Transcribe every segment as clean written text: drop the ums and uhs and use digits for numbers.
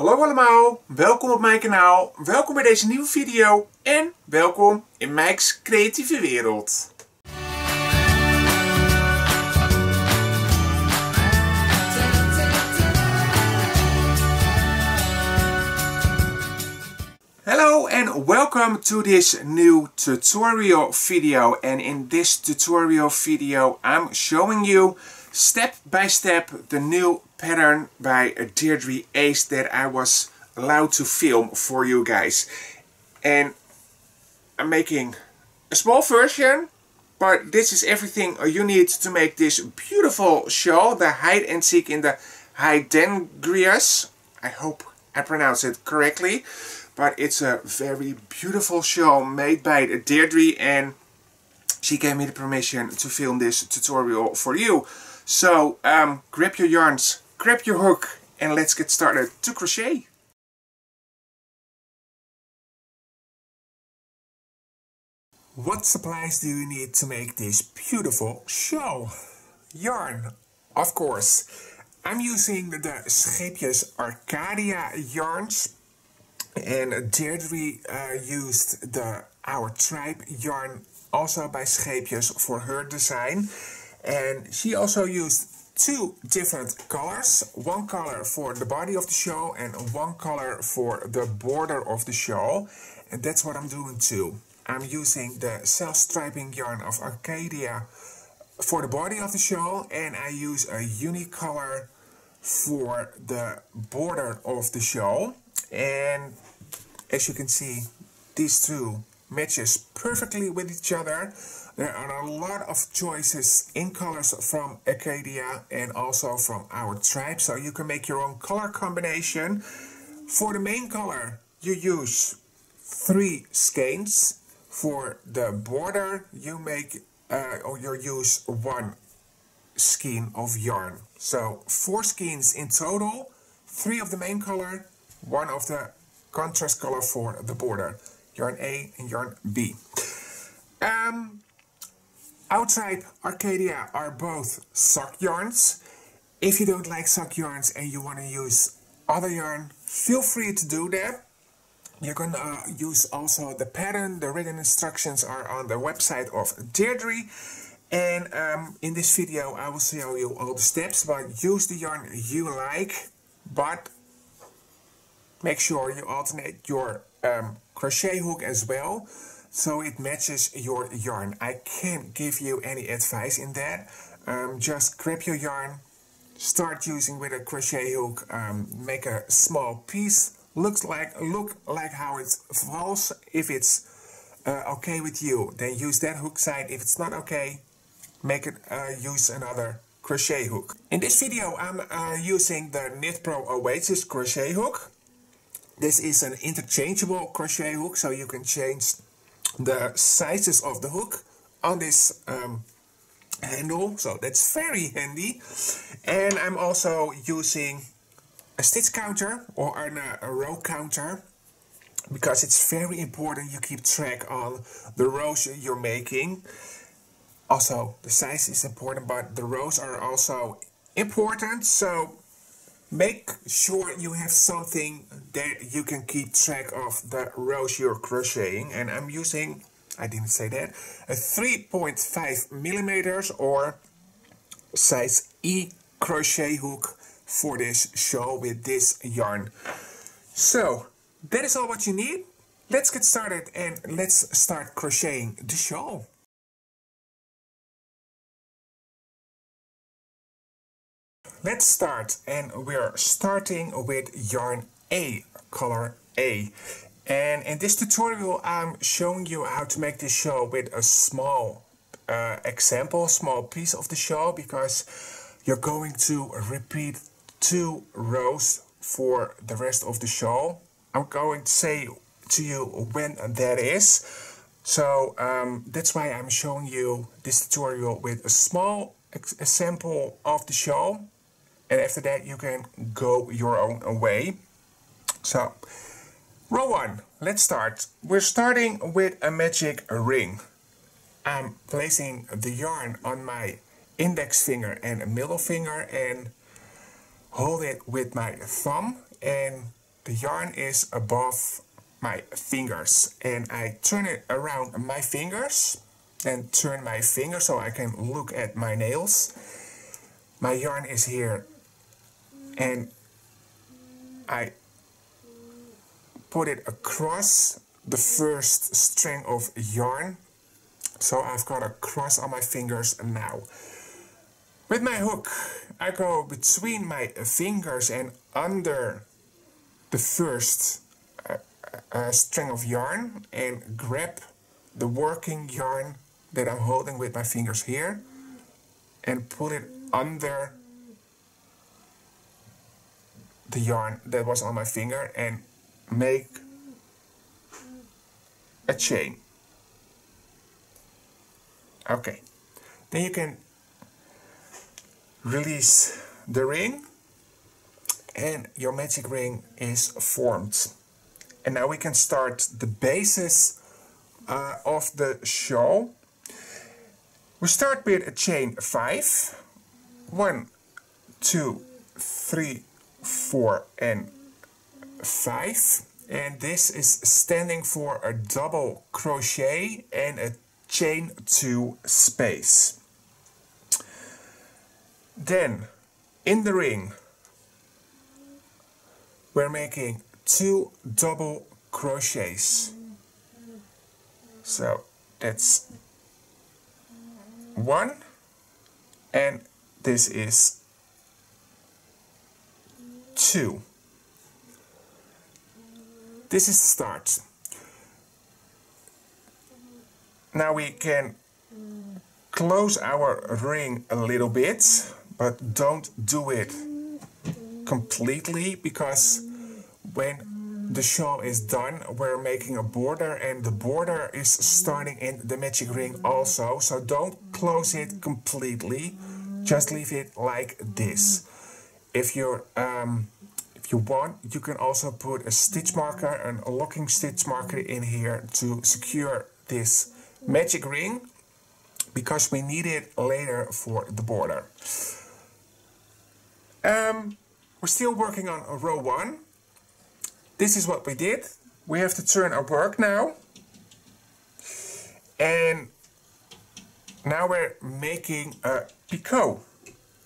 Hallo allemaal, welkom op mijn kanaal, welkom bij deze nieuwe video en welkom in Mike's creatieve wereld. Hello and welcome to this new tutorial video, and in this tutorial video I'm showing you step by step the new pattern by Dedri Uys that I was allowed to film for you guys. And I'm making a small version, but this is everything you need to make this beautiful shawl, the hide and seek in the Hydrangeas. I hope I pronounce it correctly. But it's a very beautiful shawl made by Dedri, and she gave me the permission to film this tutorial for you. So grab your yarns, grab your hook, and let's get started to crochet. What supplies do you need to make this beautiful shawl? Yarn, of course. I'm using the Hydrangeas Arcadia yarns. And Dedri used our tribe yarn also by Hydrangeas for her design. And she also used two different colors. One color for the body of the shawl and one color for the border of the shawl. And that's what I'm doing too. I'm using the self-striping yarn of Arcadia for the body of the shawl. And I use a unique color for the border of the shawl. And as you can see, these two matches perfectly with each other. There are a lot of choices in colors from Arcadia and also from our tribe, so you can make your own color combination. For the main color, you use 3 skeins. For the border, you use 1 skein of yarn. So 4 skeins in total, 3 of the main color, 1 of the contrast color for the border, yarn A and yarn B. Our tribe Arcadia are both sock yarns. If you don't like sock yarns and you want to use other yarn, feel free to do that. You're going to use also the pattern. The written instructions are on the website of Dedri. And in this video I will show you all the steps, but use the yarn you like, but make sure you alternate your crochet hook as well, so it matches your yarn. I can't give you any advice in that. Just grab your yarn, start using with a crochet hook, make a small piece, look like how it falls. If it's okay with you, then use that hook side. If it's not okay, make it use another crochet hook. In this video I'm using the Knit Pro Oasis crochet hook. This is an interchangeable crochet hook, so you can change the sizes of the hook on this handle, so that's very handy. And I'm also using a stitch counter or a row counter, because it's very important you keep track on the rows you're making. Also, the size is important, but the rows are also important, so make sure you have something that you can keep track of the rows you're crocheting. And I'm using, I didn't say that, a 3.5 millimeters or size E crochet hook for this shawl with this yarn. So that is all what you need. Let's get started and let's start crocheting the shawl. Let's start, and we're starting with yarn A, color A. And in this tutorial I'm showing you how to make this shawl with a small small piece of the shawl, because you're going to repeat 2 rows for the rest of the shawl. I'm going to say to you when that is. So that's why I'm showing you this tutorial with a small sample of the shawl. And after that you can go your own way. So, row 1, let's start. We're starting with a magic ring. I'm placing the yarn on my index finger and middle finger and hold it with my thumb and the yarn is above my fingers, and I turn it around my fingers, then turn my finger so I can look at my nails. My yarn is here, and I put it across the first string of yarn, so I've got a cross on my fingers now. With my hook, I go between my fingers and under the first string of yarn and grab the working yarn that I'm holding with my fingers here and put it under the yarn that was on my finger and make a chain. Okay, then you can release the ring and your magic ring is formed. And now we can start the basis of the shawl. We start with a chain 5. 1, 2, 3, 4 and 5. And this is standing for a double crochet and a chain 2 space. Then in the ring we're making 2 double crochets. So that's 1 and this is 2. This is the start. Now we can close our ring a little bit, but don't do it completely, because when the shawl is done we're making a border and the border is starting in the magic ring also, so don't close it completely, just leave it like this. If you want, you can also put a stitch marker, a locking stitch marker in here to secure this magic ring, because we need it later for the border. We're still working on row 1. This is what we did. We have to turn our work now. And now we're making a picot.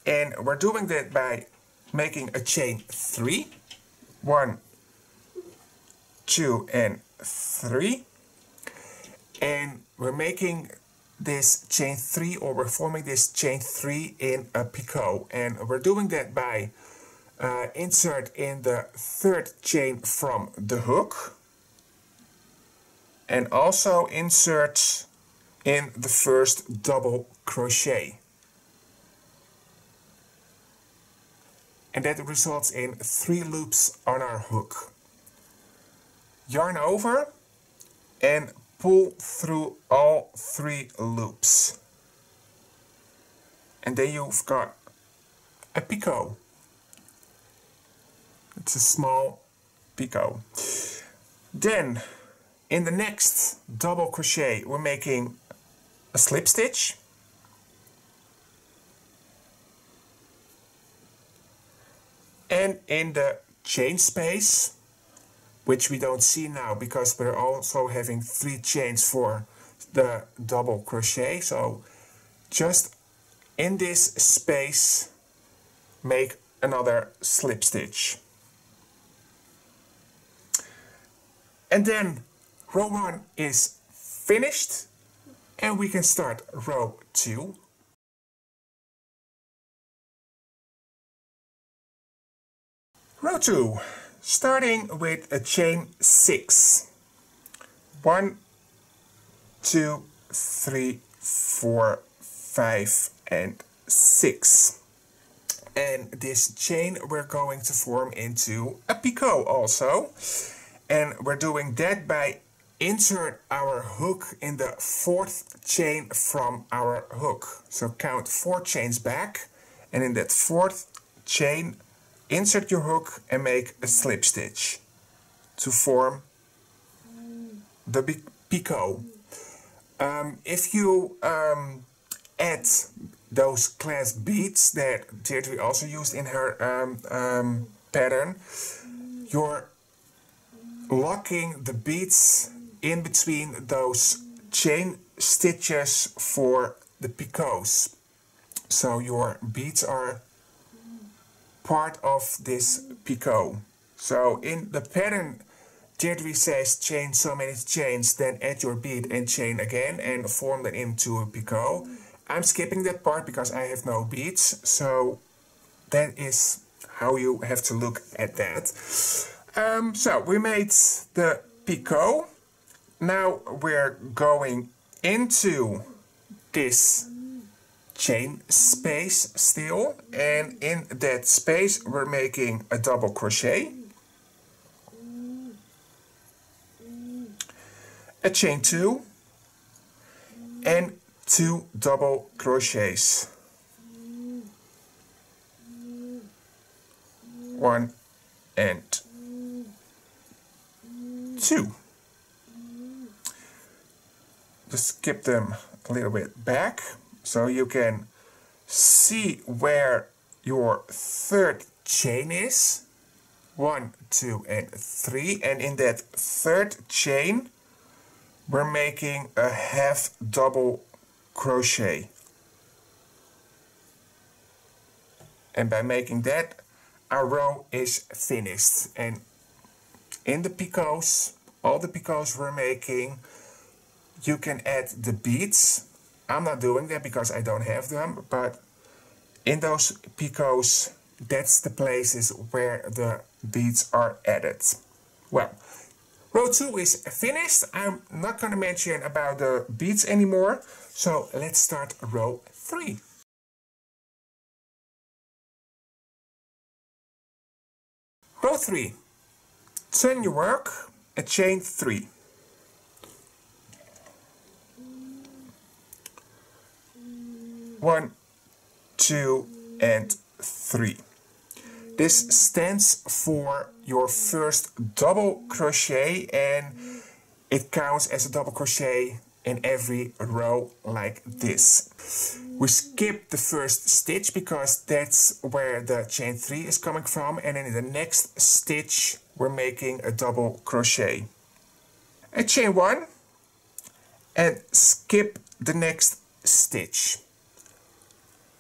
And we're doing that by making a chain 3. 1, 2 and 3. And we're making this chain 3, or we're forming this chain 3 in a picot, and we're doing that by insert in the 3rd chain from the hook and also insert in the first double crochet, and that results in 3 loops on our hook. Yarn over and pull through all 3 loops, and then you've got a picot. It's a small picot. Then in the next double crochet we're making a slip stitch, and in the chain space, which we don't see now because we're also having 3 chains for the double crochet, so just in this space make another slip stitch. And then row 1 is finished and we can start row 2. Row 2, starting with a chain 6. 1, 2, 3, 4, 5 and 6. And this chain we're going to form into a picot also. And we're doing that by insert our hook in the 4th chain from our hook. So count 4 chains back, and in that 4th chain insert your hook and make a slip stitch to form the picot. If you add those glass beads that Dedri also used in her pattern, your locking the beads in between those chain stitches for the picots. So your beads are part of this picot. So in the pattern, Dedri says chain so many chains, then add your bead and chain again and form that into a picot. I'm skipping that part because I have no beads, so that is how you have to look at that. So we made the picot. Now we're going into this chain space still, and in that space we're making a double crochet, a chain 2 and 2 double crochets, 1 and 2. Just skip them a little bit back so you can see where your third chain is. 1, 2 and 3, and in that third chain we're making a half double crochet, and by making that our row is finished. And in the picots, all the picots we're making, you can add the beads. I'm not doing that because I don't have them, but in those picots, that's the places where the beads are added. Well, row 2 is finished. I'm not going to mention about the beads anymore, so let's start row 3. Row 3. Turn your work and chain 3. 1, 2 and 3. This stands for your first double crochet, and it counts as a double crochet in every row like this. We skip the first stitch because that's where the chain 3 is coming from, and in the next stitch we're making a double crochet. And chain 1 and skip the next stitch.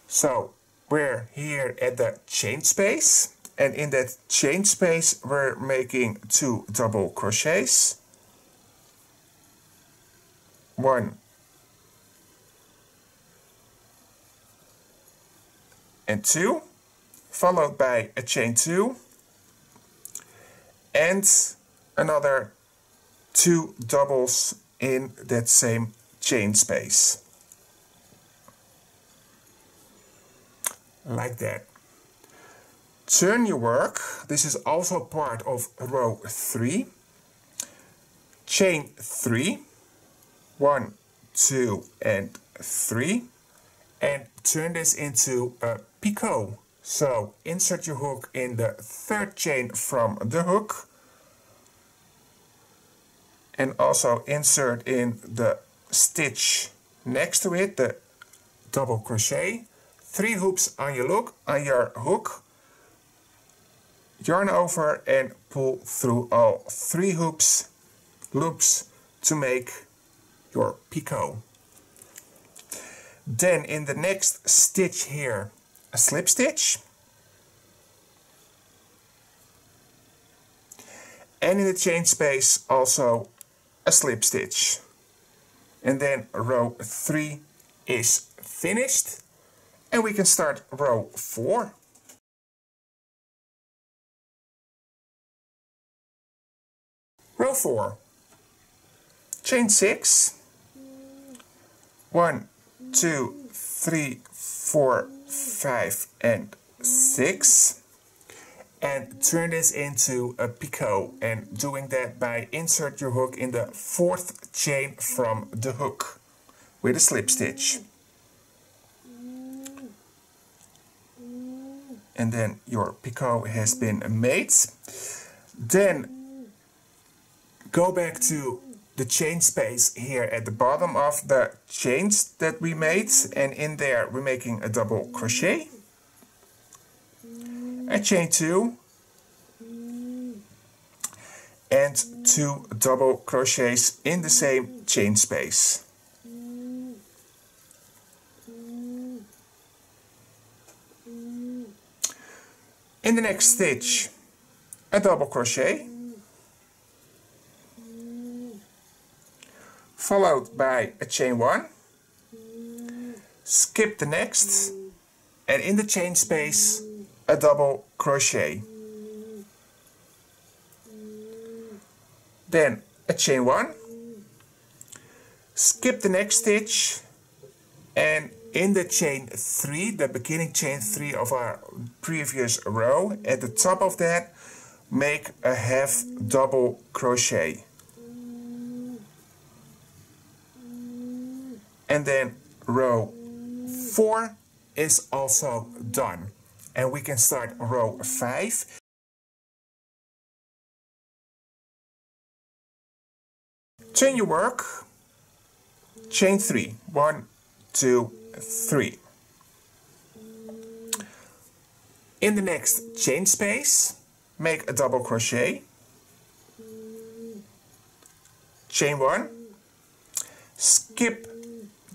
So we're here at the chain space, and in that chain space we're making 2 double crochets, 1 and 2, followed by a chain 2 and another 2 doubles in that same chain space. Like that. Turn your work. This is also part of row 3. Chain 3, 1, 2 and 3, and turn this into a picot. So insert your hook in the third chain from the hook, and also insert in the stitch next to it the double crochet. 3 hoops on your hook, yarn over and pull through all 3 loops to make your picot. Then in the next stitch here, a slip stitch, and in the chain space also a slip stitch, and then row 3 is finished. And we can start row 4. Row 4. Chain 6. 1, 2, 3, 4, 5 and 6. And turn this into a picot. And doing that by insert your hook in the 4th chain from the hook with a slip stitch. And then your picot has been made. Then go back to the chain space here at the bottom of the chains that we made, and in there we're making a double crochet, a chain 2, and 2 double crochets in the same chain space. In the next stitch, a double crochet, followed by a chain 1, skip the next, and in the chain space, a double crochet. Then a chain 1, skip the next stitch, and in the chain 3, the beginning chain 3 of our previous row, at the top of that, make a half double crochet. And then row 4 is also done. And we can start row 5. Turn your work, chain 3, 1, 2, 3. In the next chain space, make a double crochet, chain 1, skip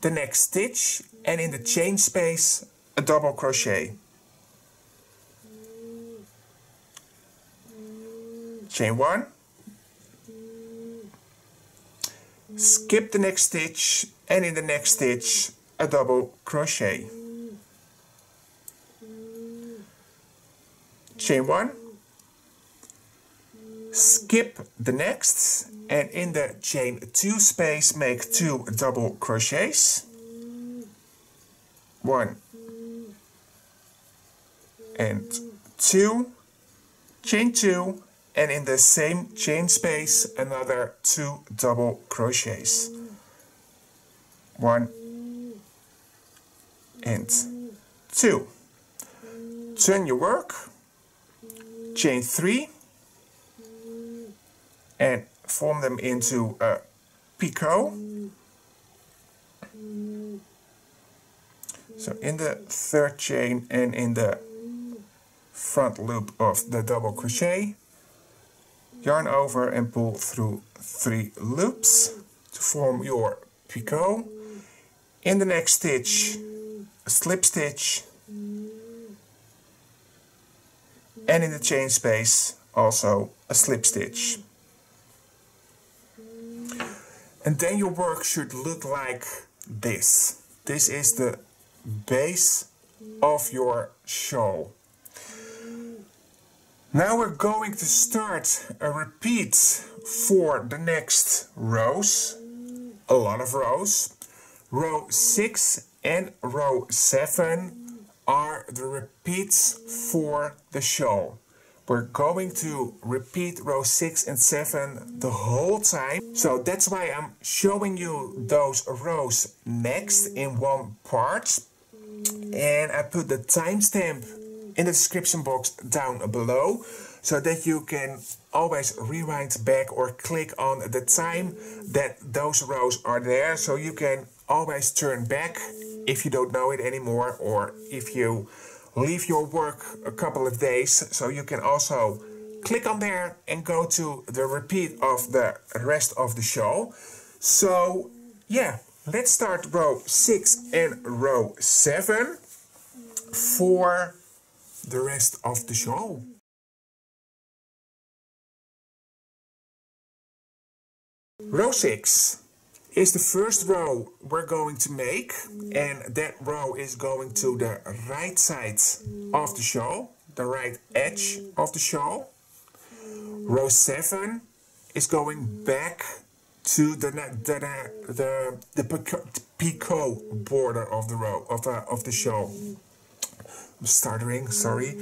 the next stitch, and in the chain space, a double crochet, chain 1, skip the next stitch, and in the next stitch, a double crochet, chain 1, skip the next, and in the chain 2 space make 2 double crochets, 1 and 2, chain 2, and in the same chain space another 2 double crochets, 1 and 2. Turn your work, chain 3, and form them into a picot. So in the third chain and in the front loop of the double crochet, yarn over and pull through 3 loops to form your picot. In the next stitch, a slip stitch, and in the chain space also a slip stitch. And then your work should look like this. This is the base of your shawl. Now we're going to start a repeat for the next rows, a lot of rows. Row 6 and row 7 are the repeats for the shawl. We're going to repeat row 6 and 7 the whole time. So that's why I'm showing you those rows next in one part. And I put the timestamp in the description box down below, so that you can always rewind back or click on the time that those rows are there, so you can always turn back if you don't know it anymore, or if you leave your work a couple of days, so you can also click on there and go to the repeat of the rest of the shawl. So yeah, let's start row 6 and row 7 for the rest of the shawl. Row 6 is the first row we're going to make, and that row is going to the right side of the shawl, the right edge of the shawl. Row 7 is going back to the picot border of the row of the shawl. I'm stuttering, sorry.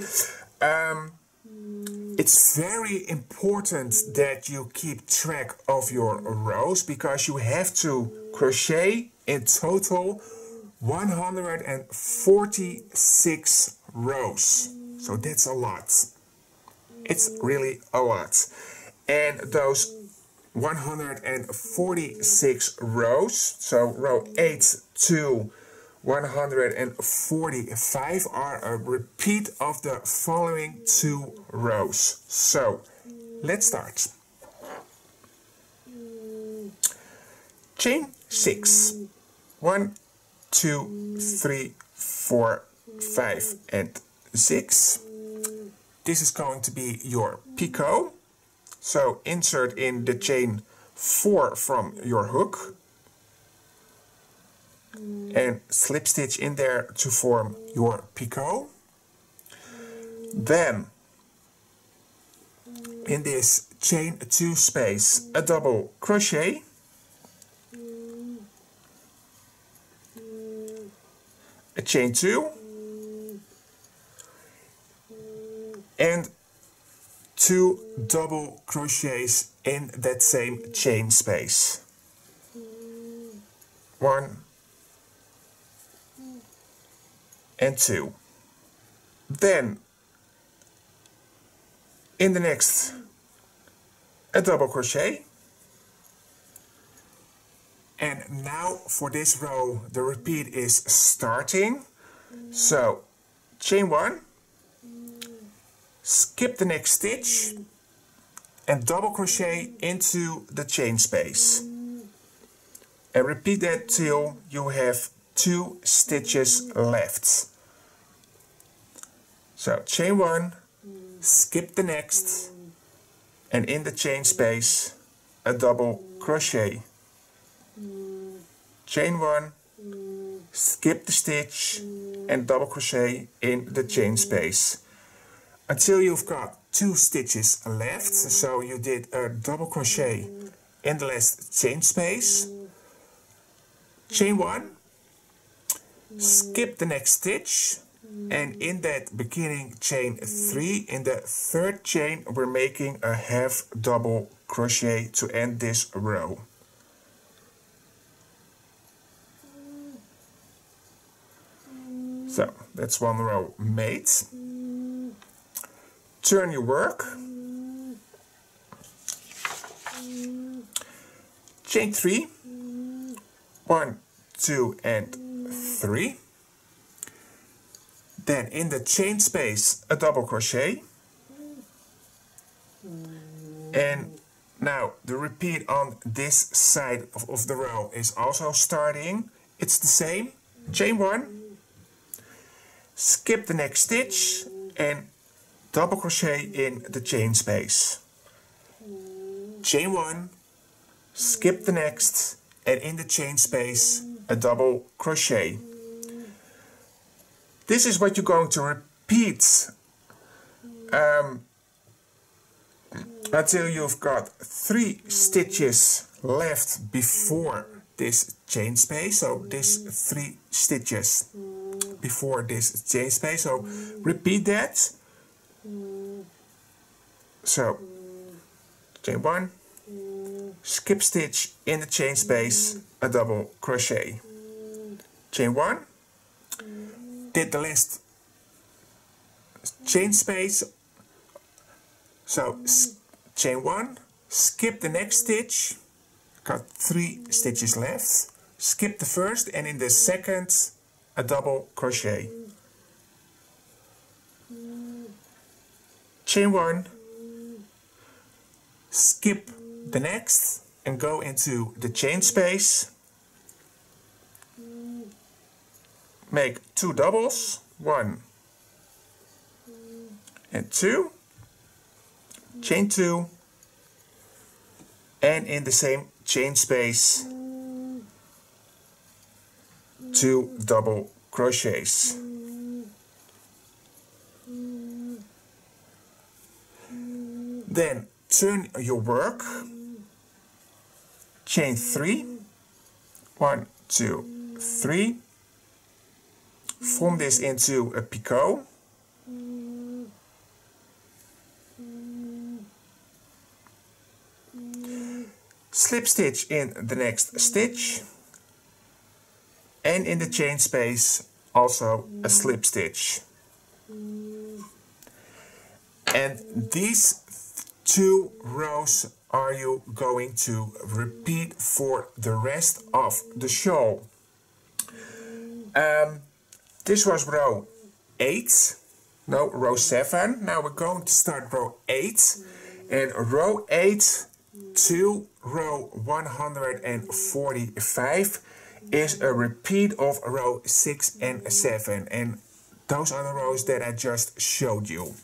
It's very important that you keep track of your rows, because you have to crochet in total 146 rows. So that's a lot. It's really a lot. And those 146 rows, so row 8 to 145 are a repeat of the following 2 rows. So let's start. chain 6. 1, 2, 3, 4, 5 and 6. This is going to be your picot. So insert in the chain 4 from your hook and slip stitch in there to form your picot. Then in this chain 2 space a double crochet, a chain 2 and 2 double crochets in that same chain space. 1 and 2. Then in the next a double crochet, and now for this row the repeat is starting. So chain 1, skip the next stitch and double crochet into the chain space, and repeat that till you have 2 stitches left. So chain 1, skip the next, and in the chain space a double crochet. Chain 1, skip the stitch and double crochet in the chain space until you've got 2 stitches left. So you did a double crochet in the last chain space. Chain 1, skip the next stitch, and in that beginning chain 3, in the 3rd chain we're making a half double crochet to end this row. So that's one row made. Turn your work, chain 3, 1, 2 and 3. Then in the chain space a double crochet, and now the repeat on this side of the row is also starting. It's the same. Chain 1, skip the next stitch and double crochet in the chain space. Chain 1, skip the next, and in the chain space a double crochet. This is what you're going to repeat until you've got 3 stitches left before this chain space. So this 3 stitches before this chain space. So repeat that. So chain 1, skip stitch in the chain space, a double crochet. Chain 1, did the last chain space, so chain 1, skip the next stitch, got 3 stitches left, skip the first, and in the second a double crochet. Chain 1, skip the next and go into the chain space, make 2 doubles, 1 and 2, chain 2, and in the same chain space 2 double crochets. Then turn your work, chain 3, 1, 2, 3, form this into a picot, slip stitch in the next stitch, and in the chain space also a slip stitch. And these 2 rows are you going to repeat for the rest of the shawl. This was row 8, no, row 7. Now we're going to start row 8, and row 8 to row 145 is a repeat of row 6 and 7, and those are the rows that I just showed you.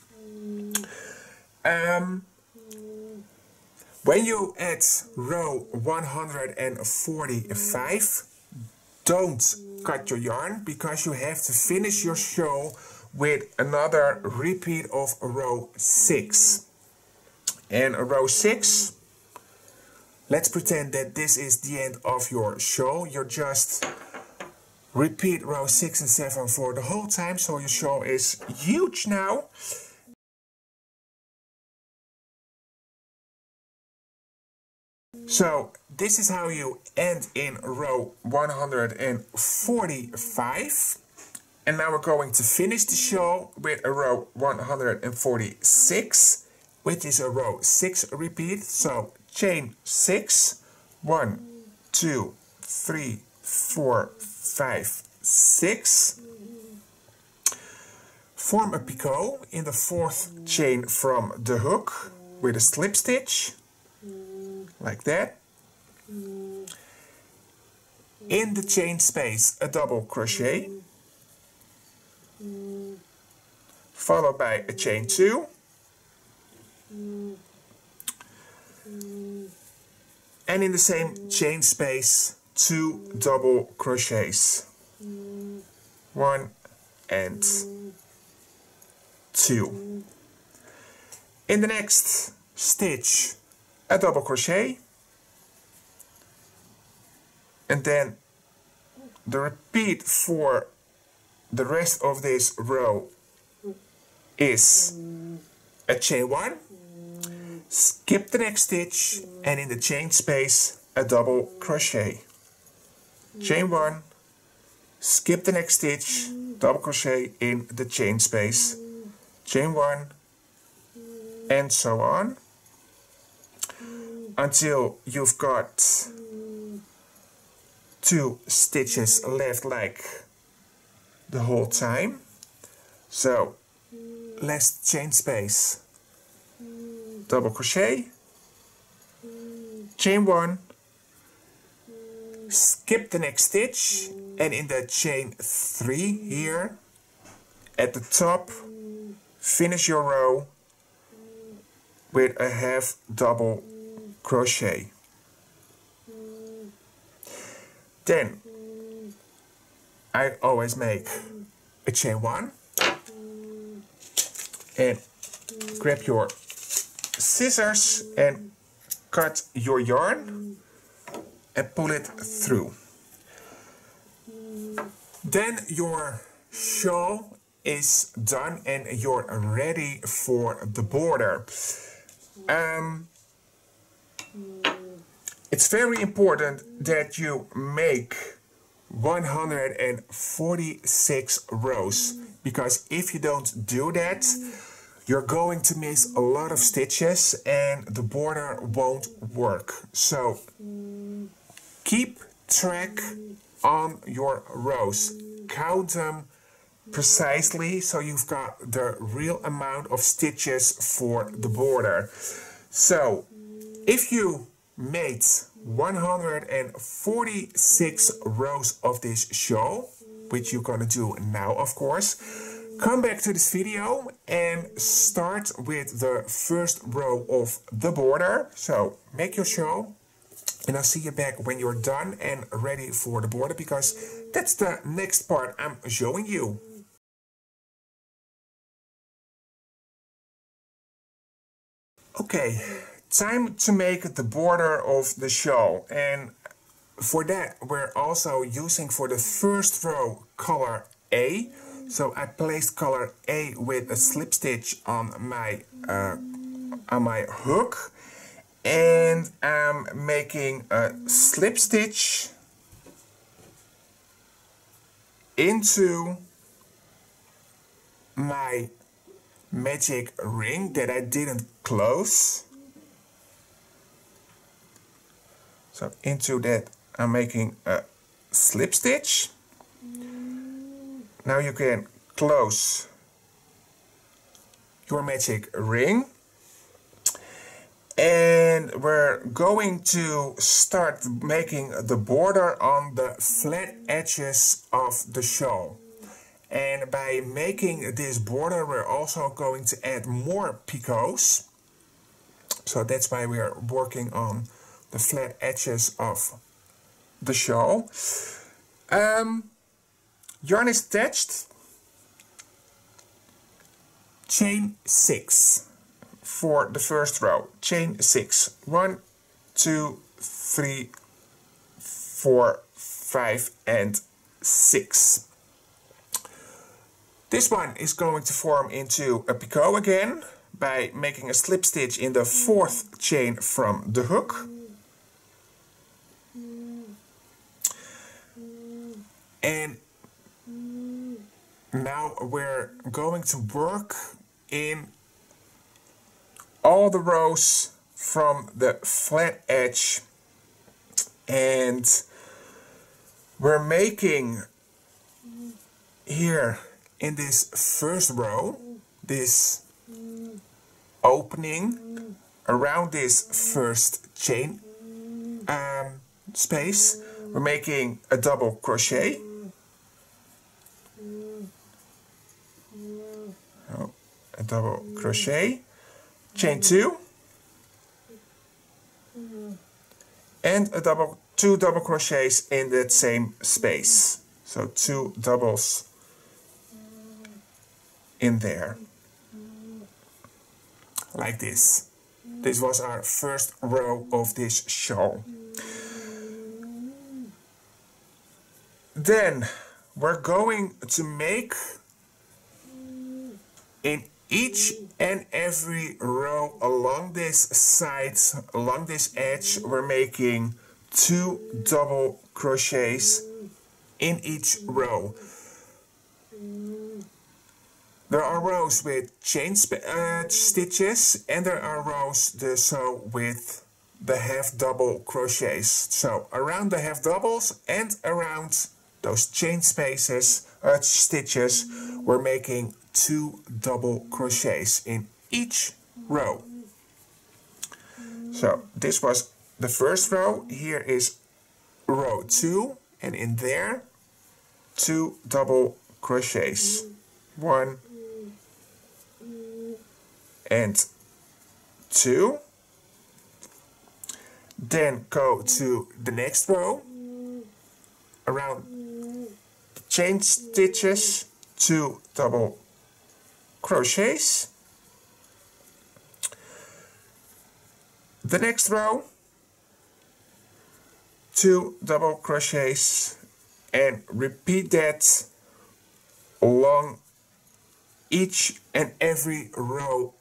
When you add row 145, don't cut your yarn, because you have to finish your shawl with another repeat of row 6. And row 6, let's pretend that this is the end of your shawl. You just repeat row 6 and 7 for the whole time, so your shawl is huge now. So this is how you end in row 145. And now we're going to finish the shawl with a row 146, which is a row 6 repeat. So chain 6, 1, 2, 3, 4, 5, 6. Form a picot in the 4th chain from the hook with a slip stitch, like that. In the chain space, a double crochet, followed by a chain 2, and in the same chain space, 2 double crochets, 1 and 2. In the next stitch, a double crochet, and then the repeat for the rest of this row is a chain 1, skip the next stitch, and in the chain space a double crochet, chain 1, skip the next stitch, double crochet in the chain space, chain 1, and so on until you've got 2 stitches left like the whole time. So last chain space, double crochet, chain 1, skip the next stitch, and in the chain 3 here at the top, finish your row with a half double crochet. Then I always make a chain 1 and grab your scissors and cut your yarn and pull it through. Then your shawl is done and you're ready for the border. It's very important that you make 146 rows, because if you don't do that, you're going to miss a lot of stitches and the border won't work. So keep track on your rows, count them precisely so you've got the real amount of stitches for the border. So if you made 146 rows of this shawl, which you're gonna do now of course, come back to this video and start with the first row of the border. So make your shawl and I'll see you back when you're done and ready for the border, because that's the next part I'm showing you. Okay, time to make the border of the shawl, and for that we're also using for the first row color A. So I placed color A with a slip stitch on my hook, and I'm making a slip stitch into my magic ring that I didn't close. So into that I'm making a slip stitch. Now you can close your magic ring, and and we're going to start making the border on the flat edges of the shawl. And by making this border, we're also going to add more picots. So that's why we are working on the flat edges of the shawl. Yarn is attached. Chain 6 for the first row. Chain 6. 1, 2, 3, 4, 5 and 6. This one is going to form into a picot again by making a slip stitch in the 4th chain from the hook. And now we're going to work in all the rows from the flat edge, and we're making here in this first row this opening around this first chain space. We're making a double crochet. A double crochet, chain 2, and two double crochets in that same space. So 2 doubles in there, like this. This was our first row of this shawl. Then we're going to make in each and every row along this side, along this edge, we're making 2 double crochets in each row. There are rows with chain stitches, and there are rows with the half double crochets. So around the half doubles and around those chain stitches, we're making 2 double crochets in each row. So this was the first row. Here is row 2, and in there 2 double crochets. 1 and 2. Then go to the next row. Around the chain stitches, 2 double crochets. The next row, 2 double crochets, and repeat that along each and every row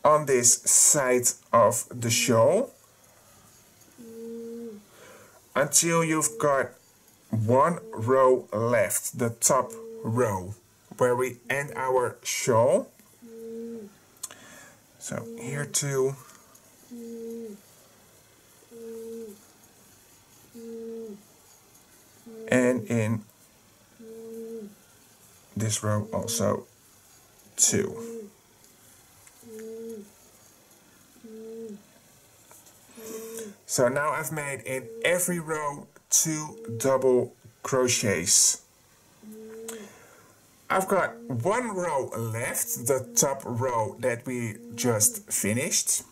on this side of the shawl until you've got 1 row left, the top row, where we end our shawl. So here 2, and in this row also 2. So now I've made in every row 2 double crochets. I've got 1 row left, the top row that we just finished,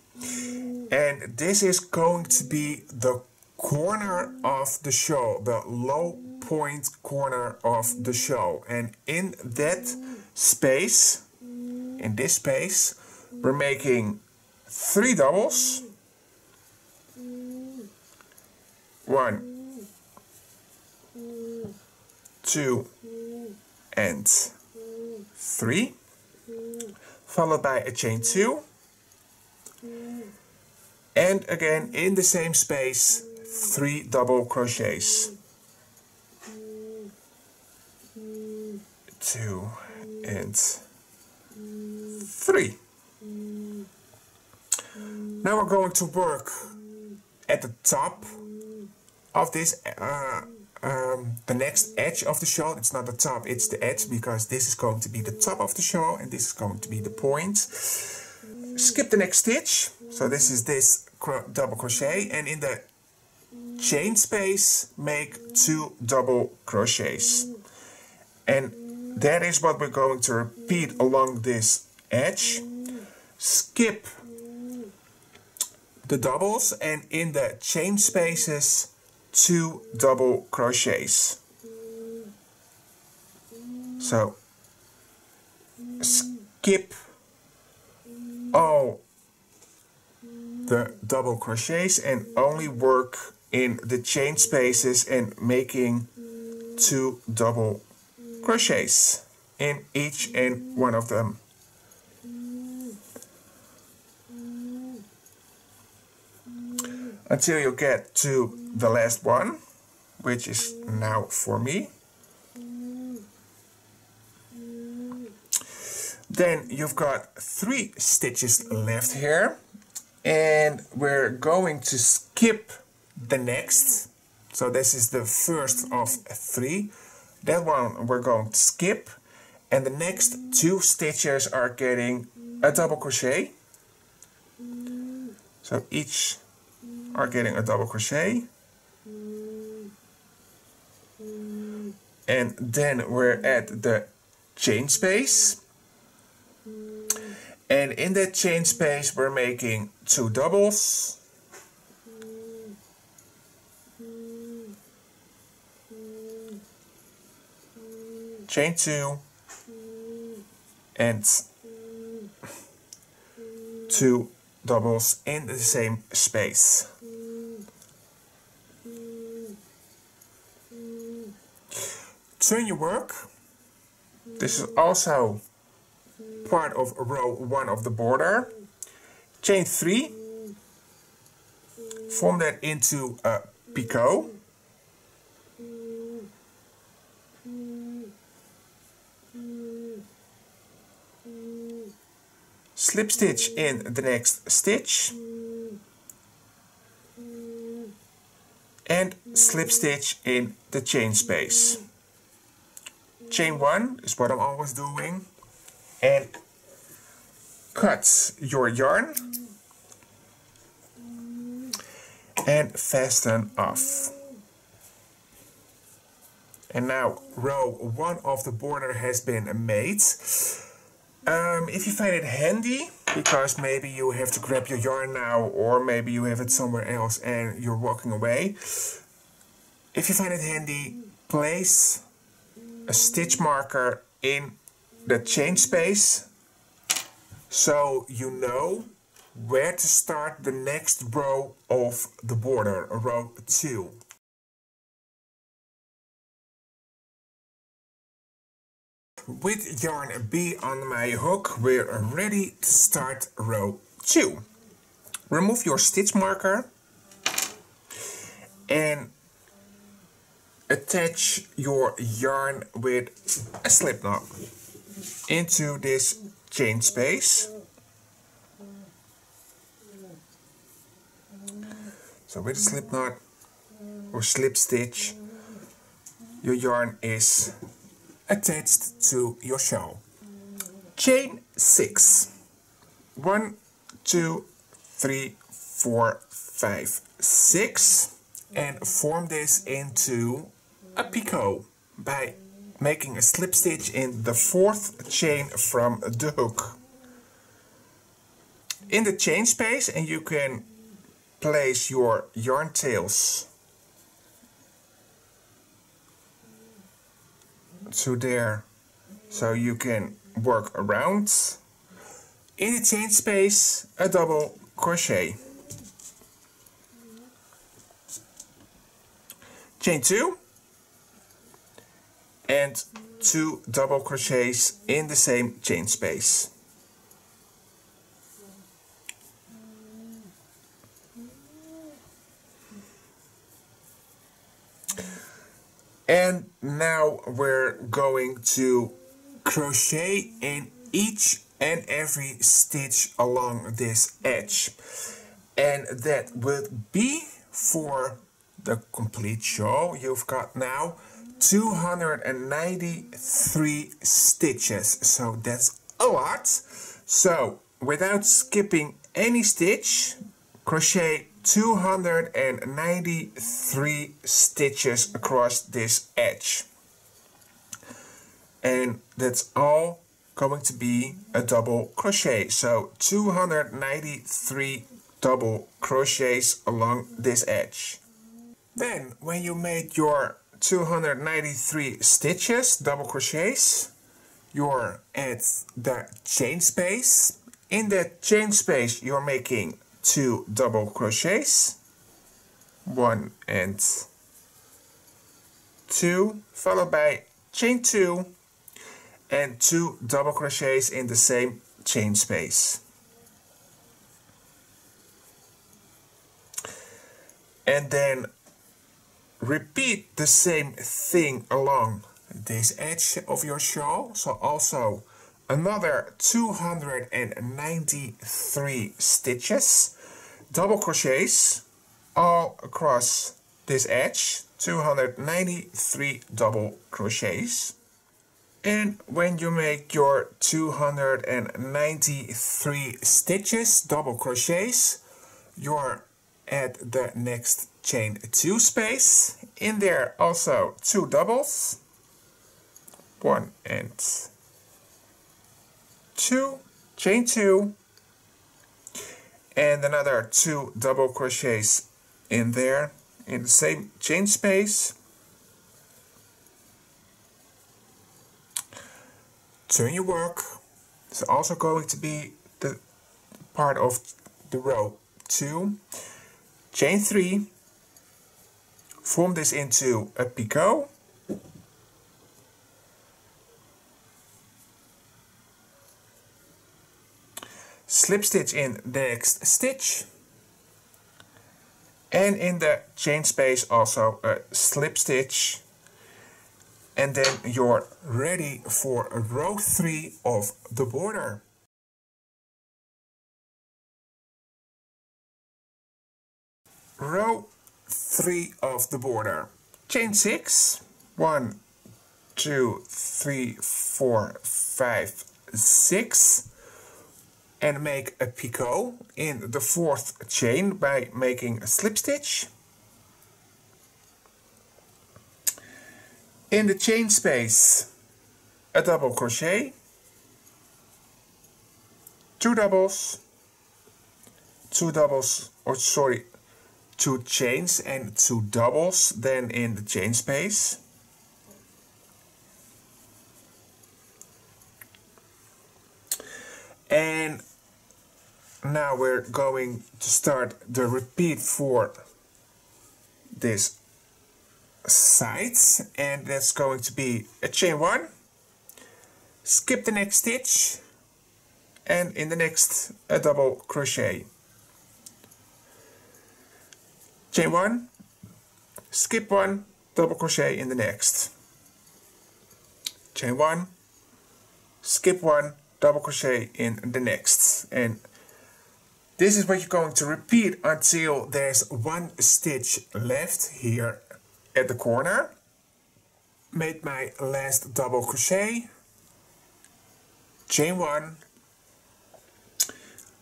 and this is going to be the corner of the shawl, the low point corner of the shawl. And in that space, in this space, we're making 3 doubles. 1, 2 and 3, followed by a chain 2, and again in the same space 3 double crochets. 2 and 3. Now we're going to work at the top of this, the next edge of the shawl. It's not the top, it's the edge, because this is going to be the top of the shawl and this is going to be the point. Skip the next stitch So this is this double crochet, and in the chain space make 2 double crochets, and that is what we're going to repeat along this edge. Skip the doubles, and in the chain spaces 2 double crochets. So skip all the double crochets and only work in the chain spaces and making 2 double crochets in each and one of them. Until you get to the last one, which is now for me. Then you've got 3 stitches left here, and we're going to skip the next. So this is the first of 3. That one we're going to skip, and the next 2 stitches are getting a double crochet. So each are getting a double crochet, and then we're at the chain space, and in that chain space we're making 2 doubles, chain 2, and 2 doubles in the same space. Turn your work. This is also part of row 1 of the border. Chain 3. Form that into a picot. Slip stitch in the next stitch, and slip stitch in the chain space. Chain 1 is what I'm always doing, and cut your yarn and fasten off. And now row 1 of the border has been made. If you find it handy, because maybe you have to grab your yarn now, or maybe you have it somewhere else and you're walking away. If you find it handy, place a stitch marker in the chain space so you know where to start the next row of the border, row 2. With yarn B on my hook, we're ready to start row 2. Remove your stitch marker and attach your yarn with a slip knot into this chain space. So with a slip knot or slip stitch, your yarn is attached to your shawl. Chain 6. 1, 2, 3, 4, 5, 6, and form this into a picot by making a slip stitch in the 4th chain from the hook. In the chain space, and you can place your yarn tails to there, so you can work around. In the chain space, a double crochet. Chain 2 and 2 double crochets in the same chain space. And now we're going to crochet in each and every stitch along this edge. And that would be for the complete shawl. You've got now 293 stitches. So that's a lot. So without skipping any stitch, crochet 293 stitches across this edge. And that's all going to be a double crochet. So 293 double crochets along this edge. Then when you made your 293 stitches, double crochets, you're at the chain space. In that chain space you're making 2 double crochets, 1 and 2, followed by chain 2 and 2 double crochets in the same chain space. And then repeat the same thing along this edge of your shawl. So also another 293 stitches, double crochets all across this edge, 293 double crochets. And when you make your 293 stitches, double crochets, you're at the next chain 2 space. In there also 2 doubles, 1 and 2, chain 2, and another 2 double crochets in there in the same chain space. Turn your work. It's also going to be the part of the row 2. Chain 3, form this into a picot. Slip stitch in the next stitch, and in the chain space also a slip stitch, and then you're ready for row 3 of the border. Row 3 of the border. Chain 6, 1, 2, 3, 4, 5, 6, and make a picot in the 4th chain by making a slip stitch. In the chain space, a double crochet, 2 doubles, 2 chains and 2 doubles, then in the chain space. And now we're going to start the repeat for this side, and that's going to be a chain 1, skip the next stitch, and in the next a double crochet. Chain 1, skip 1, double crochet in the next. Chain 1, skip 1, double crochet in the next. And this is what you're going to repeat until there's 1 stitch left here at the corner. Made my last double crochet, chain 1,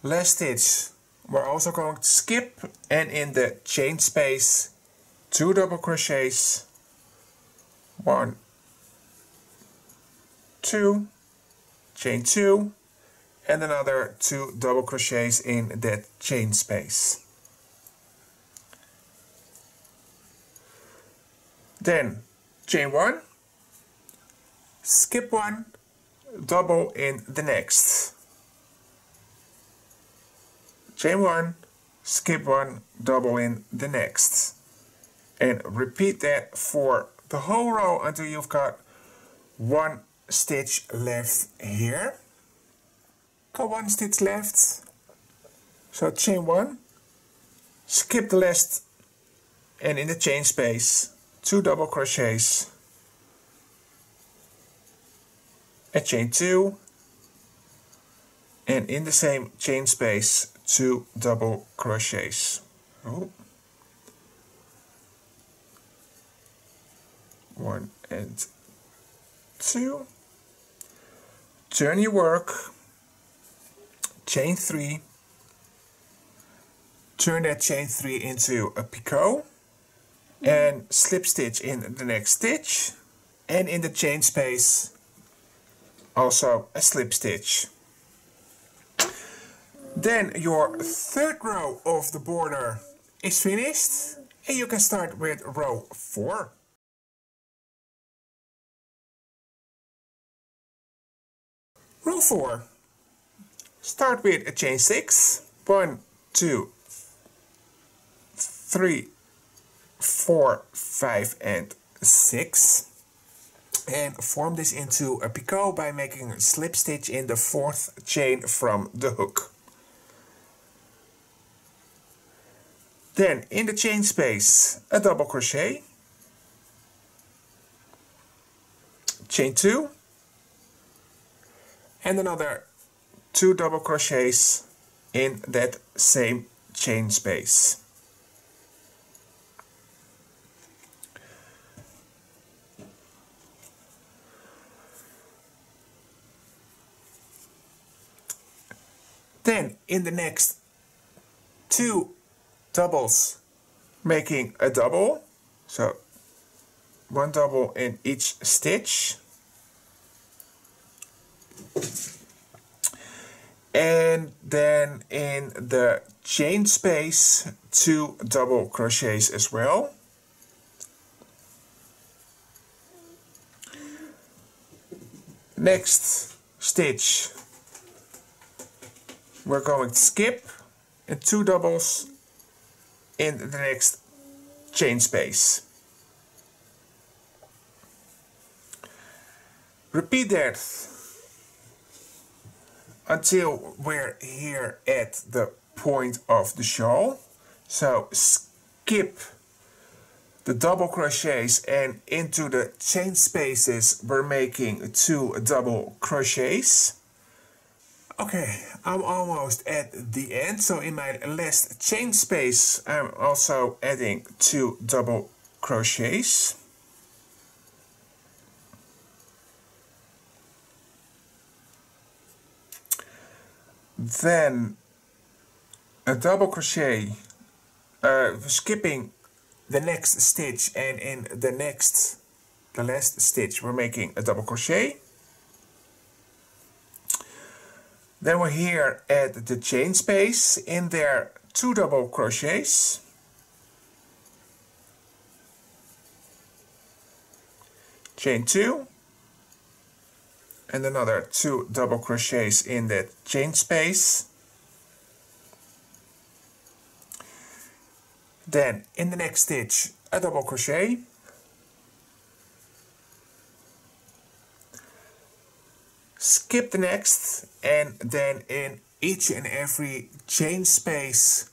last stitch we're also going to skip, and in the chain space 2 double crochets, 1, 2, chain 2, and another 2 double crochets in that chain space. Then chain 1, skip 1, double in the next. Chain 1, skip 1, double in the next. And repeat that for the whole row until you've got 1 stitch left here. Got 1 stitch left. So chain 1, skip the last, and in the chain space 2 double crochets, a chain 2, and in the same chain space 2 double crochets. Oh. 1 and 2. Turn your work, chain 3, turn that chain 3 into a picot and slip stitch in the next stitch, and in the chain space also a slip stitch. Then your third row of the border is finished and you can start with row 4. Row 4. Start with a chain 6. 1, 2, 3, 4, 5 and 6. And form this into a picot by making a slip stitch in the 4th chain from the hook. Then in the chain space a double crochet, chain 2 and another 2 double crochets in that same chain space. Then in the next 2 doubles making a double, so 1 double in each stitch, and then in the chain space 2 double crochets as well. Next stitch we're going to skip and 2 doubles in the next chain space. Repeat that until we're here at the point of the shawl. So skip the double crochets and into the chain spaces we're making 2 double crochets. Okay, I'm almost at the end, so in my last chain space I'm also adding 2 double crochets. Then a double crochet, skipping the next stitch, and in the last stitch we're making a double crochet. Then we're here at the chain space, in there 2 double crochets, chain 2 and another 2 double crochets in that chain space. Then in the next stitch a double crochet, skip the next, and then in each and every chain space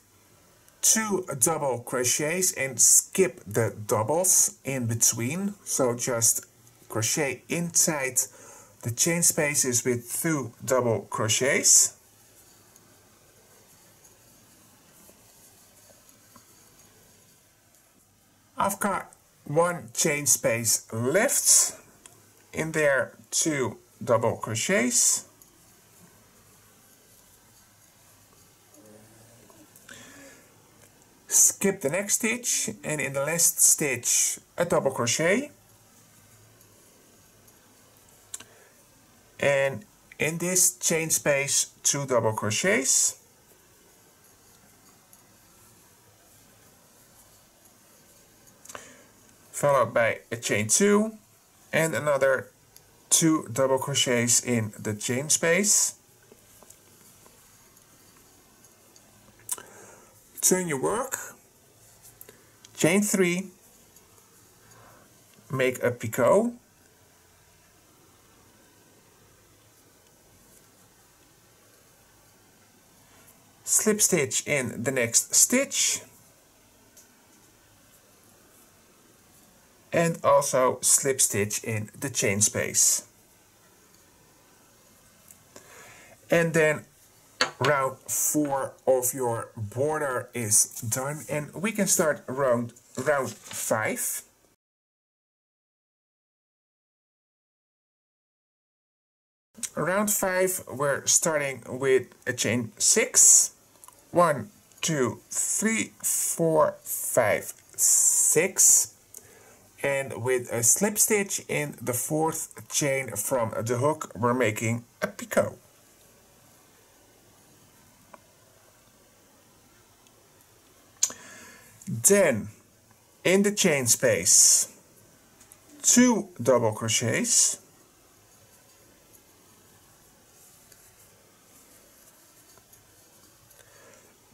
2 double crochets and skip the doubles in between. So just crochet inside the chain spaces with 2 double crochets. I've got 1 chain space left, in there 2 double crochets, skip the next stitch, and in the last stitch a double crochet, and in this chain space 2 double crochets, followed by a chain 2 and another 2 double crochets in the chain space. Turn your work, chain 3, make a picot, slip stitch in the next stitch, and also slip stitch in the chain space. And then round 4 of your border is done, and we can start round 5. Round 5 we're starting with a chain 6. 1, 2, 3, 4, 5, 6, and with a slip stitch in the 4th chain from the hook we're making a picot. Then in the chain space 2 double crochets,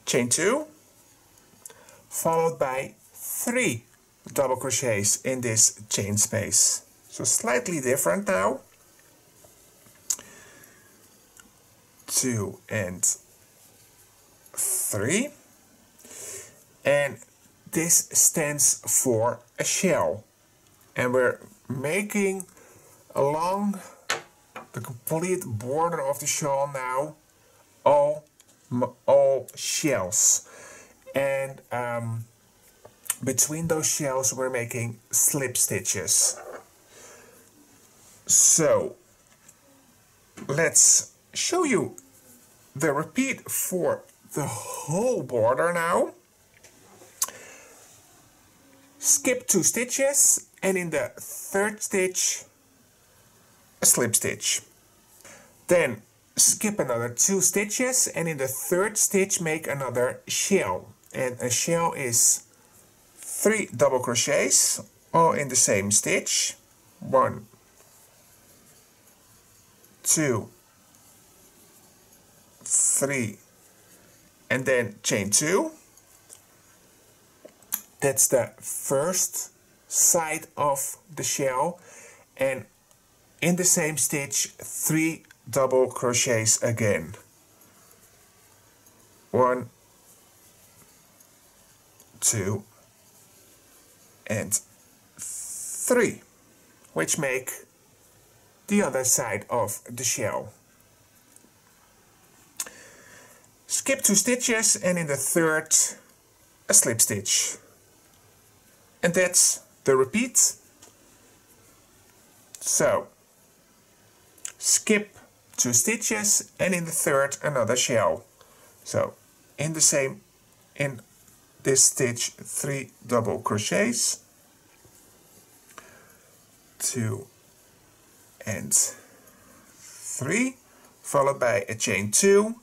chain 2, followed by 3 double crochets in this chain space. So slightly different now. 2 and 3, and this stands for a shell, and we're making along the complete border of the shawl now all shells, and between those shells we're making slip stitches. So let's show you the repeat for the whole border now. Skip 2 stitches, and in the 3rd stitch a slip stitch. Then skip another 2 stitches, and in the 3rd stitch make another shell, and a shell is 3 double crochets all in the same stitch. 1, 2, 3, and then chain 2. That's the first side of the shell, and in the same stitch 3 double crochets again. 1, 2, and 3, which make the other side of the shell. Skip 2 stitches, and in the 3rd a slip stitch. And that's the repeat. So skip 2 stitches, and in the 3rd another shell. So in this stitch 3 double crochets, 2 and 3, followed by a chain 2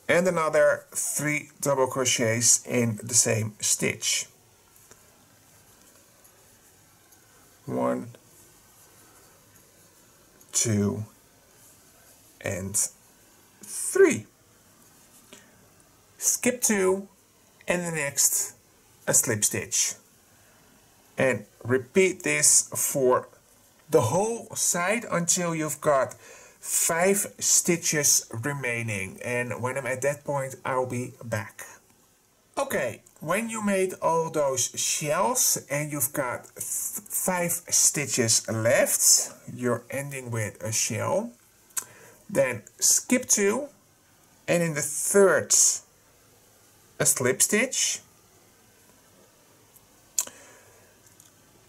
and another 3 double crochets in the same stitch. 1, 2, and 3. Skip 2, and the next a slip stitch. And repeat this for the whole side until you've got 5 stitches remaining. And when I'm at that point, I'll be back. Okay, when you made all those shells and you've got 5 stitches left, you're ending with a shell. Then skip 2, and in the 3rd a slip stitch.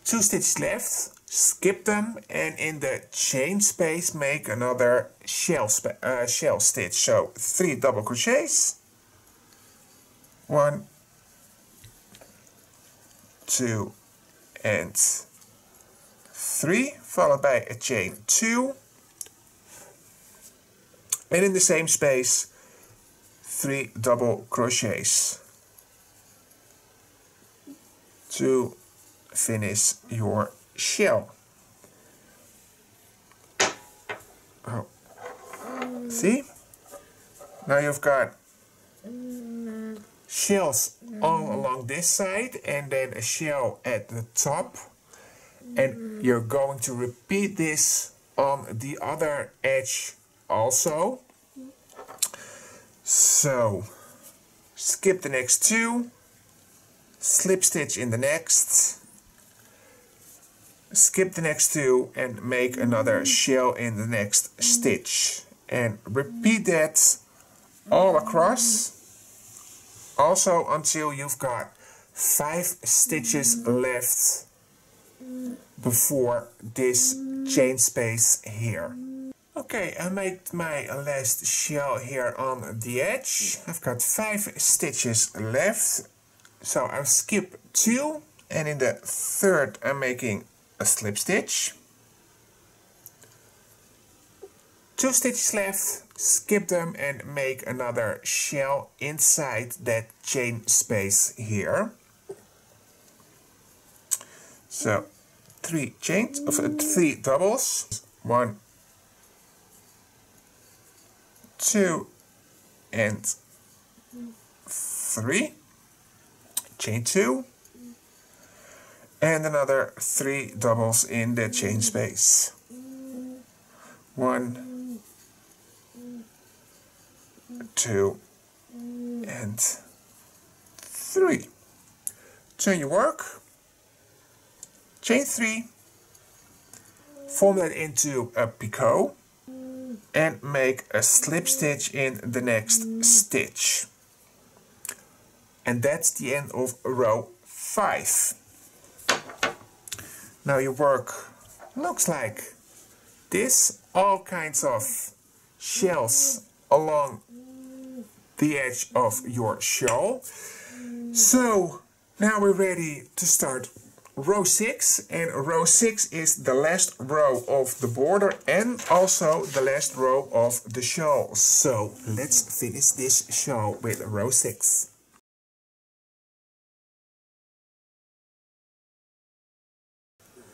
2 stitches left, skip them, and in the chain space make another shell stitch. So 3 double crochets. 1, 2, and 3, followed by a chain 2, and in the same space 3 double crochets to finish your shell. Oh. See? Now you've got shells all along this side, and then a shell at the top, and you're going to repeat this on the other edge also. So skip the next 2, slip stitch in the next, skip the next 2 and make another shell in the next stitch, and repeat that all across, also until you've got 5 stitches left before this chain space here. Okay, I made my last shell here on the edge. I've got 5 stitches left, so I'll skip 2, and in the third I'm making a slip stitch. 2 stitches left, skip them and make another shell inside that chain space here. So 3 chains of 3 doubles, 1, 2 and 3, chain 2, and another 3 doubles in the chain space, 1, 2 and 3. Turn your work, chain 3, form that into a picot, and make a slip stitch in the next stitch. And that's the end of row 5. Now your work looks like this, all kinds of shells along the edge of your shawl. So now we're ready to start row 6, and row 6 is the last row of the border and also the last row of the shawl. So let's finish this shawl with row 6.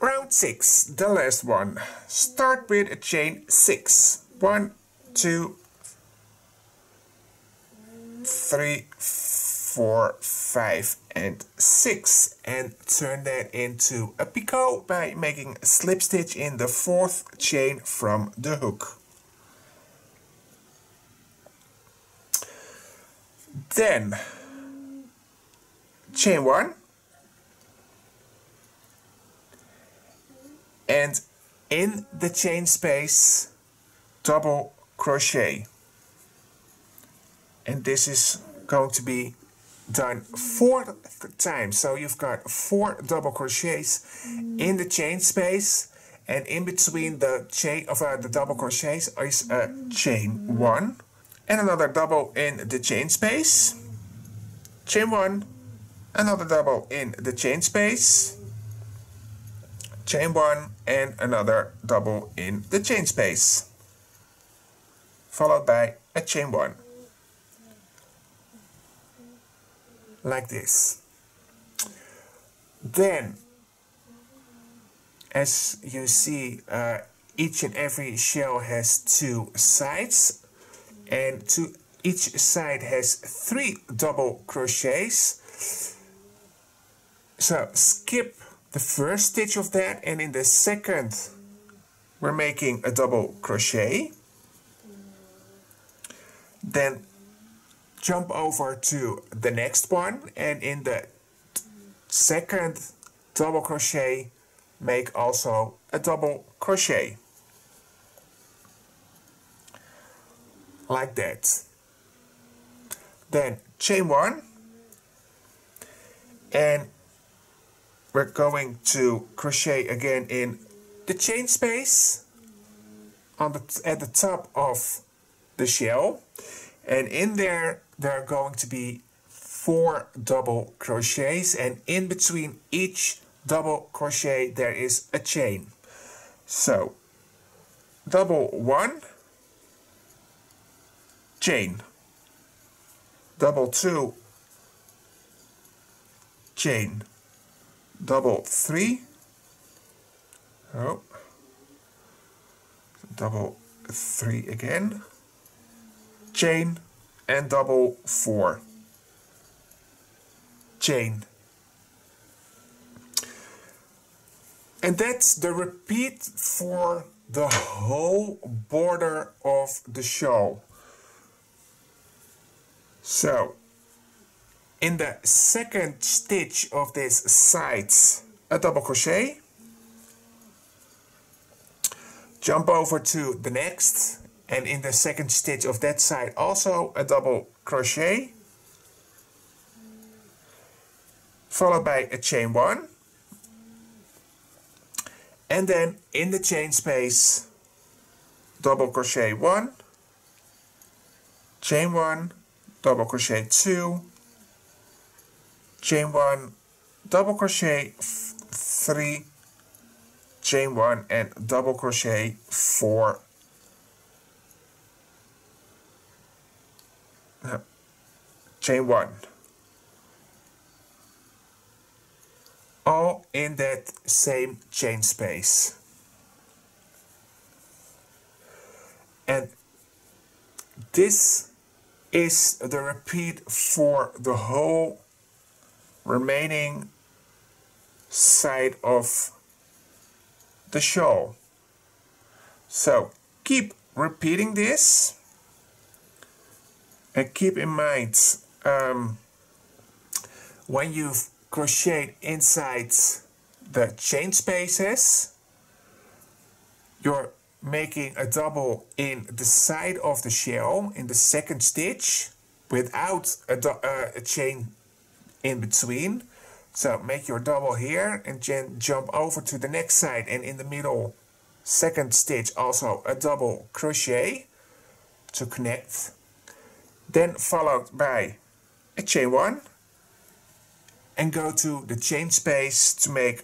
Round 6, the last one. Start with a chain 6. 1, 2, 3, 4, 5 and 6, and turn that into a picot by making a slip stitch in the 4th chain from the hook. Then chain 1, and in the chain space double crochet, and this is going to be done 4 times. So you've got 4 double crochets in the chain space, and in between the chain of the double crochets is a chain 1 and another double in the chain space, chain 1, another double in the chain space, chain 1 and another double in the chain space, followed by a chain 1. Like this. Then, as you see, each and every shell has 2 sides, and each side has 3 double crochets. So skip the first stitch of that, and in the second we're making a double crochet. Then jump over to the next one, and in the second double crochet make also a double crochet, like that. Then chain 1, and we're going to crochet again in the chain space at the top of the shell, and in there are going to be 4 double crochets, and in between each double crochet there is a chain. So double 1, chain, double 2, chain, double 3, double 3 again, chain, and double 4, chain. And that's the repeat for the whole border of the shawl. So in the second stitch of this side, a double crochet, jump over to the next, and in the second stitch of that side also a double crochet, followed by a chain 1, and then in the chain space double crochet 1, chain 1, double crochet 2, chain 1, double crochet 3, chain 1 and double crochet 4, chain 1, all in that same chain space. And this is the repeat for the whole remaining side of the shawl. So keep repeating this, and keep in mind when you've crocheted inside the chain spaces, you're making a double in the side of the shawl in the second stitch without a chain in between. So make your double here and then jump over to the next side, and in the middle second stitch also a double crochet to connect, then followed by a chain 1 and go to the chain space to make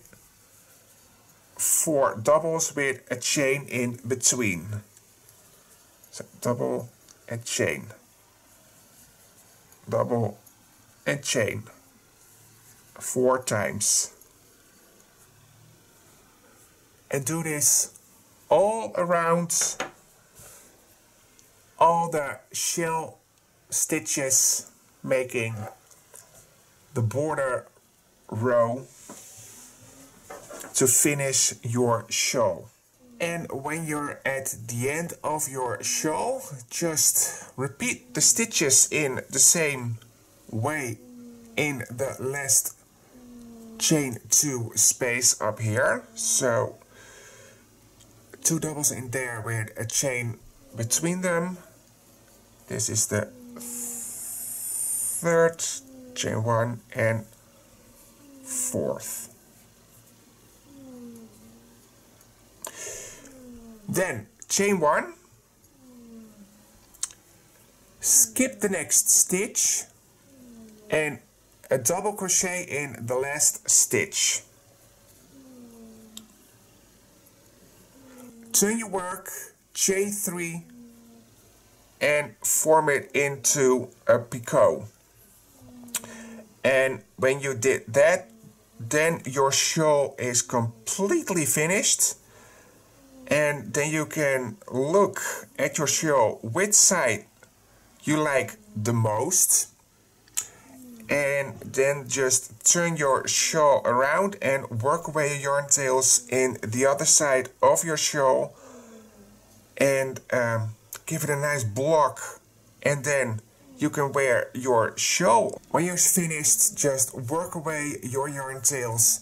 4 doubles with a chain in between. So double and chain, double and chain 4 times, and do this all around all the shell stitches, making the border row to finish your shawl. And when you're at the end of your shawl, just repeat the stitches in the same way in the last chain 2 space up here. So 2 doubles in there with a chain between them. This is the third, chain 1 and 4th. Then chain 1, skip the next stitch and a double crochet in the last stitch. Turn your work, chain 3 and form it into a picot. And when you did that, then your shawl is completely finished. And then you can look at your shawl which side you like the most, and then just turn your shawl around and work away your yarn tails in the other side of your shawl, and give it a nice block, and then you can wear your shawl. When you're finished, just work away your yarn tails,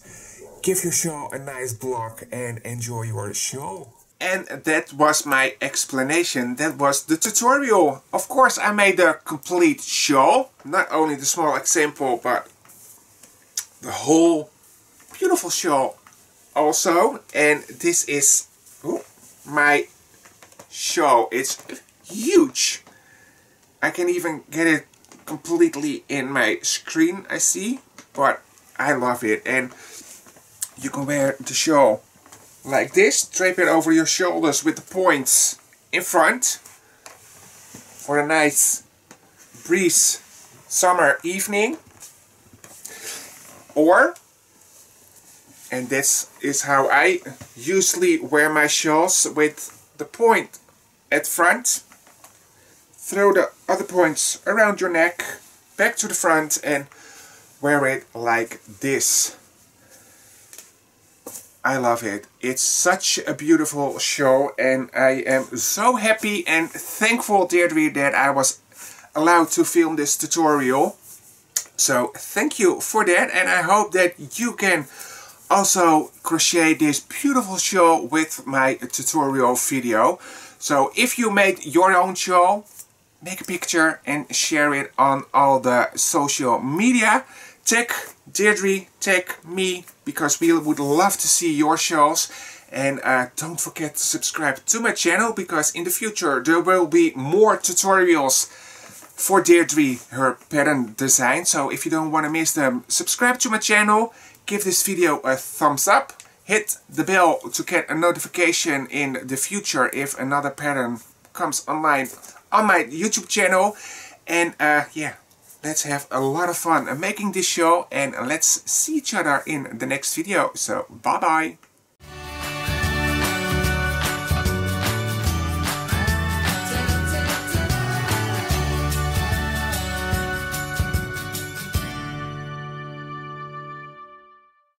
give your shawl a nice block and enjoy your shawl. And that was my explanation. That was the tutorial. Of course, I made the complete shawl. Not only the small example, but the whole beautiful shawl also. And this is my shawl. It's huge. I can even get it completely in my screen, I see. But I love it. And you can wear the shawl like this, drape it over your shoulders with the points in front for a nice breeze summer evening. Or, and this is how I usually wear my shawls, with the point at front, throw the other points around your neck, back to the front, and wear it like this. I love it. It's such a beautiful shawl, and I am so happy and thankful, Dedri, that I was allowed to film this tutorial. So thank you for that, and I hope that you can also crochet this beautiful shawl with my tutorial video. So if you made your own shawl, make a picture and share it on all the social media. Tag Dedri, tag me, because we would love to see your shawls. And don't forget to subscribe to my channel, because in the future there will be more tutorials for Dedri, her pattern design. So if you don't want to miss them, subscribe to my channel, give this video a thumbs up, hit the bell to get a notification in the future if another pattern comes online on my YouTube channel. And yeah, let's have a lot of fun making this show, and let's see each other in the next video. So bye bye.